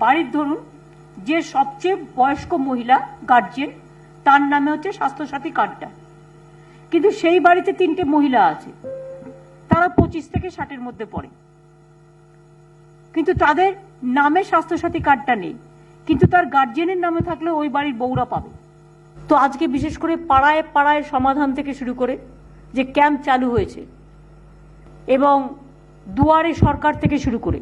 বাড়ির ধরুন যে সবচেয়ে বয়স্ক মহিলা গার্জিয়ান, তার নামে হচ্ছে স্বাস্থ্যসাথী কার্ডটা, কিন্তু সেই বাড়িতে 3টে মহিলা আছে, তারা 25 থেকে 60-এর মধ্যে পড়ে, কিন্তু তাদের নামে স্বাস্থ্যসাথী কার্ডটা নেই, কিন্তু তার গার্জিয়ানের নামে থাকলে ওই বাড়ির বউরা পাবে। তো আজকে বিশেষ করে পাড়ায় পাড়ায় সমাধান থেকে শুরু করে যে ক্যাম্প চালু হয়েছে এবং দুয়ারে সরকার থেকে শুরু করে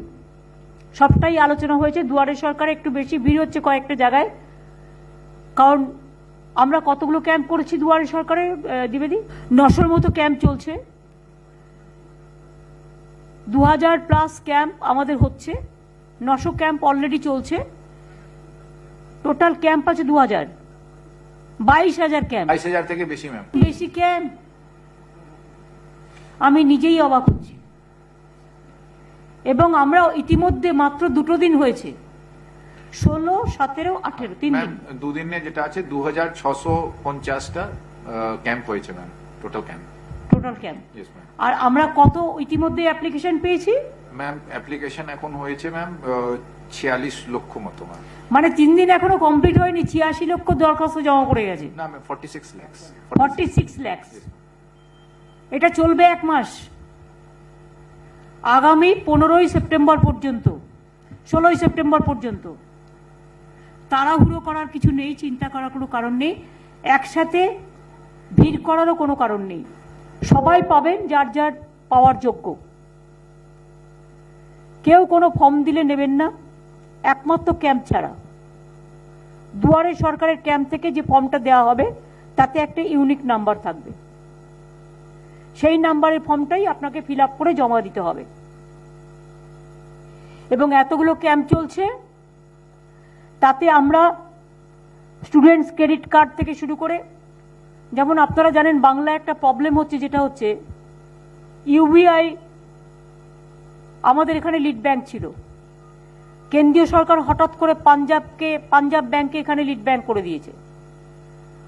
সবটাই আলোচনা হয়েছে। দুয়ারে সরকারে একটু বেশি ভিড় হচ্ছে কয়েকটা জায়গায়, কারণ আমরা কতগুলো ক্যাম্প করেছি দুয়ারে সরকারে দ্বিবেদী, 900-র মতো ক্যাম্প চলছে, 2000+ ক্যাম্প আমাদের হচ্ছে, 900 ক্যাম্প অলরেডি চলছে, টোটাল ক্যাম্প আছে 2000, 22,000 ক্যাম্প, 22,000 থেকে বেশি ম্যাম, বেশি ক্যাম্প। আমি নিজেই অবাক হচ্ছি। এবং আমরা ইতিমধ্যে মাত্র 2 দিন হয়েছে, 16, 17, 18, 3 দিন, দুদিনে যেটা আছে 2650টা ক্যাম্প হয়েছে ma'am, total camp. Yes ma'am. আর আমরা কত ইতিমধ্যে অ্যাপ্লিকেশন পেয়েছি ম্যাম? অ্যাপ্লিকেশন এখন হয়েছে ম্যাম 46 লক্ষ মতো ম্যাম। মানে 3 দিন এখনো কমপ্লিট হয়নি, 86 লক্ষ দরখাস্ত জমা পড়ে গেছে। না ম্যাম, 46 লাখ। 46 লাখ। এটা চলবে 1 মাস, আগামী 15ই সেপ্টেম্বর পর্যন্ত, 16ই সেপ্টেম্বর পর্যন্ত। তাড়াহুড়ো করার কিছু নেই, চিন্তা করার কোনো কারণ নেই, একসাথে ভিড় করারও কোনো কারণ নেই। সবাই পাবেন যার যার পাওয়ার যোগ্য। কেউ কোনো ফর্ম দিলে নেবেন না, একমাত্র ক্যাম্প ছাড়া। দুয়ারে সরকারের ক্যাম্প থেকে যে ফর্মটা দেওয়া হবে তাতে একটা ইউনিক নাম্বার থাকবে, সেই নাম্বারের ফর্মটাই আপনাকে ফিল আপ করে জমা দিতে হবে। এবং এতগুলো ক্যাম্প চলছে, তাতে আমরা স্টুডেন্টস ক্রেডিট কার্ড থেকে শুরু করে, যেমন আপনারা জানেন বাংলা একটা প্রবলেম হচ্ছে, যেটা হচ্ছে ইউবিআই আমাদের এখানে লিড ব্যাংক ছিল, কেন্দ্রীয় সরকার হঠাৎ করে পাঞ্জাব ব্যাংকে এখানে লিড ব্যাংক করে দিয়েছে।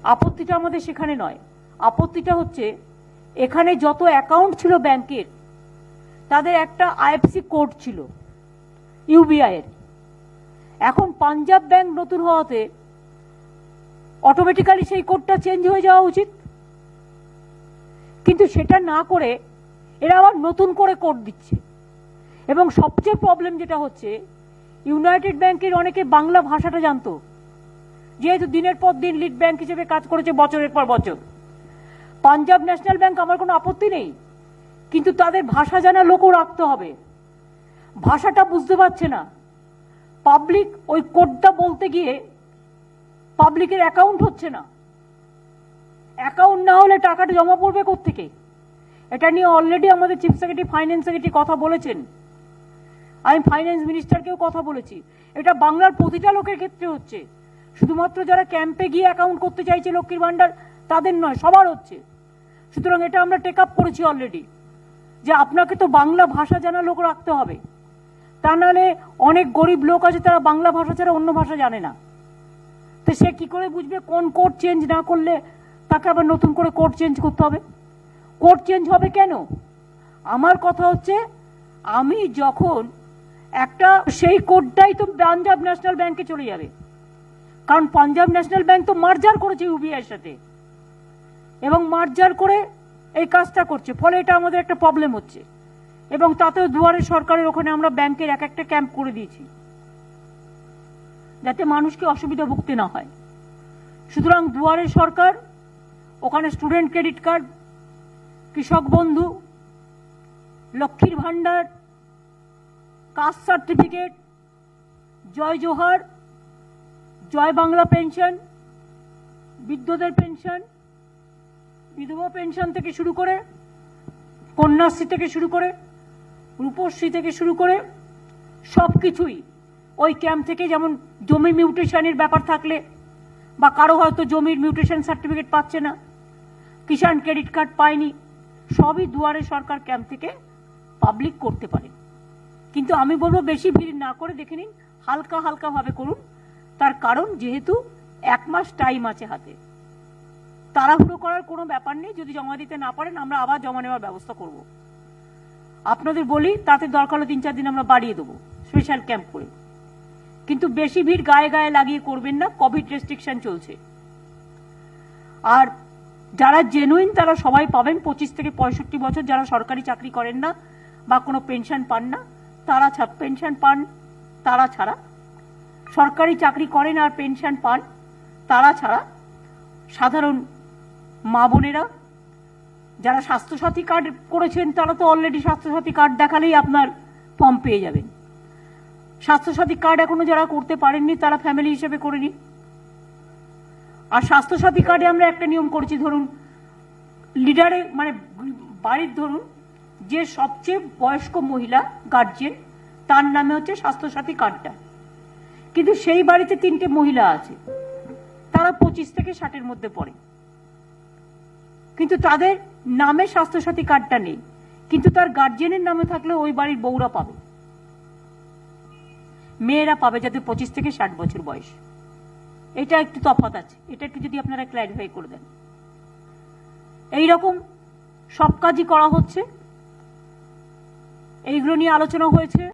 আপত্তিটা আমাদের সেখানে নয়, আপত্তিটা হচ্ছে এখানে যত অ্যাকাউন্ট ছিল ব্যাংকের, তাদের একটা আইএফসি কোড ছিল ইউবিআই এর। এখন পাঞ্জাব ব্যাংক নতুন হওয়াতে অটোমেটিক্যালি সেই কোডটা চেঞ্জ হয়ে যাওয়া উচিত, কিন্তু সেটা না করে এরা আবার নতুন করে কোড দিচ্ছে। এবং সবচেয়ে প্রবলেম যেটা হচ্ছে, ইউনাইটেড ব্যাংকের অনেকে বাংলা ভাষাটা জানতো, যেহেতু দিনের পর দিন লিড ব্যাংক হিসেবে কাজ করেছে বছরের পর বছর। পাঞ্জাব ন্যাশনাল ব্যাংক আমার কোনো আপত্তি নেই, কিন্তু তাদের ভাষা জানা লোকও রাখতে হবে। ভাষাটা বুঝতে পারছে না, পাবলিক ওই কোডটা বলতে গিয়ে পাবলিকের অ্যাকাউন্ট হচ্ছে না, অ্যাকাউন্ট না হলে টাকাটা জমা পড়বে কোত্থেকে? এটা নিয়ে অলরেডি আমাদের চিফ সেক্রেটারি, ফাইন্যান্স সেক্রেটারি কথা বলেছেন, আমি ফাইন্যান্স মিনিস্টারকেও কথা বলেছি। এটা বাংলার প্রতিটা লোকের ক্ষেত্রে হচ্ছে, শুধুমাত্র যারা ক্যাম্পে গিয়ে অ্যাকাউন্ট করতে চাইছে লক্ষ্মীর ভান্ডার তাদের নয়, সবার হচ্ছে। সুতরাং এটা আমরা টেক আপ করেছি অলরেডি, যে আপনাকে তো বাংলা ভাষা জানা লোক রাখতে হবে, তা নাহলে অনেক গরিব লোক আছে তারা বাংলা ভাষা ছাড়া অন্য ভাষা জানে না, তো সে কি করে বুঝবে কোন কোড চেঞ্জ না করলে তাকে আবার নতুন করে কোড চেঞ্জ করতে হবে? কোড চেঞ্জ হবে কেন? আমার কথা হচ্ছে, আমি যখন একটা, সেই কোডটাই তো পাঞ্জাব ন্যাশনাল ব্যাংকে চলে যাবে, কারণ পাঞ্জাব ন্যাশনাল ব্যাংক তো মার্জার করেছে ইউবিআই এর সাথে, এবং মার্জার করে এই কাজটা করছে, ফলে এটা আমাদের একটা প্রবলেম হচ্ছে। এবং তাতেও দুয়ারে সরকারের ওখানে আমরা ব্যাংকের এক একটা ক্যাম্প করে দিয়েছি, যাতে মানুষকে অসুবিধা ভুগতে না হয়। সুতরাং দুয়ারে সরকার, ওখানে স্টুডেন্ট ক্রেডিট কার্ড, কৃষক বন্ধু, লক্ষ্মীর ভান্ডার, কাস্ট সার্টিফিকেট, জয় জোহার, জয় বাংলা পেনশন, বিধবার পেনশন, বিধবা পেনশন থেকে শুরু করে, কন্যাশ্রী থেকে শুরু করে, রূপশ্রী থেকে শুরু করে সবকিছুই ওই ক্যাম্প থেকে। যেমন জমি মিউটেশনের ব্যাপার থাকলে, বা কারো হয়তো জমির মিউটেশন সার্টিফিকেট পাচ্ছে না, কিষাণ ক্রেডিট কার্ড পায়নি, সবই দুয়ারে সরকার ক্যাম্প থেকে পাবলিক করতে পারে। কিন্তু আমি বলবো বেশি ভিড় না করে দেখে নিন, হালকা হালকা ভাবে করুন, তার কারণ যেহেতু 1 মাস টাইম আছে হাতে, তাড়াহুড়ো করার কোনো ব্যাপার নেই। যদি জমা দিতে না পারেন আমরা আবার জমা নেওয়ার ব্যবস্থা করব। আপনাদের বলি, তাতে দরকার হলে 3-4 দিন আমরা বাড়িয়ে দেবো স্পেশাল ক্যাম্প করে। কিন্তু বেশি ভিড় গায়ে গায়ে লাগিয়ে করবেন না, কোভিড রেস্ট্রিকশন চলছে। আর যারা জেনুইন তারা সবাই পাবেন, 25 থেকে 65 বছর যারা সরকারি চাকরি করেন না বা কোনো পেনশন পান না তারা পেনশন পান, তারা ছাড়া সরকারি চাকরি করেন আর পেনশন পান তারা ছাড়া সাধারণ মা বোনেরা যারা স্বাস্থ্যসাথী কার্ড করেছেন তারা তো অলরেডি স্বাস্থ্যসাথী কার্ড দেখালেই আপনার ফর্ম পেয়ে যাবেন। স্বাস্থ্যসাথী কার্ড এখনো যারা করতে পারেননি তারা ফ্যামিলি হিসেবে করে নিন। আর স্বাস্থ্যসাথী কার্ডে আমরা একটা নিয়ম করেছি, ধরুন লিডারে মানে বাড়ির ধরুন যে সবচেয়ে বয়স্ক মহিলা গার্জিয়ান তার নামে হচ্ছে স্বাস্থ্যসাথী কার্ডটা, কিন্তু সেই বাড়িতে 3টে মহিলা আছে, তারা 25 থেকে 60-এর মধ্যে পড়ে, কিন্তু তাদের নামে স্বাস্থ্যসাথী কার্ডটা নেই, কিন্তু তার গার্জিয়ানের নামে থাকলে ওই বাড়ির বউরা পাবে, মেয়েরা পাবে যাদের 25 থেকে 60 বছর বয়স। এটা একটু তফাৎ আছে, এটা একটু যদি আপনারা ক্ল্যারিফাই করে দেন। এইরকম সব কাজই করা হচ্ছে, এইগুলো নিয়ে আলোচনা হয়েছে।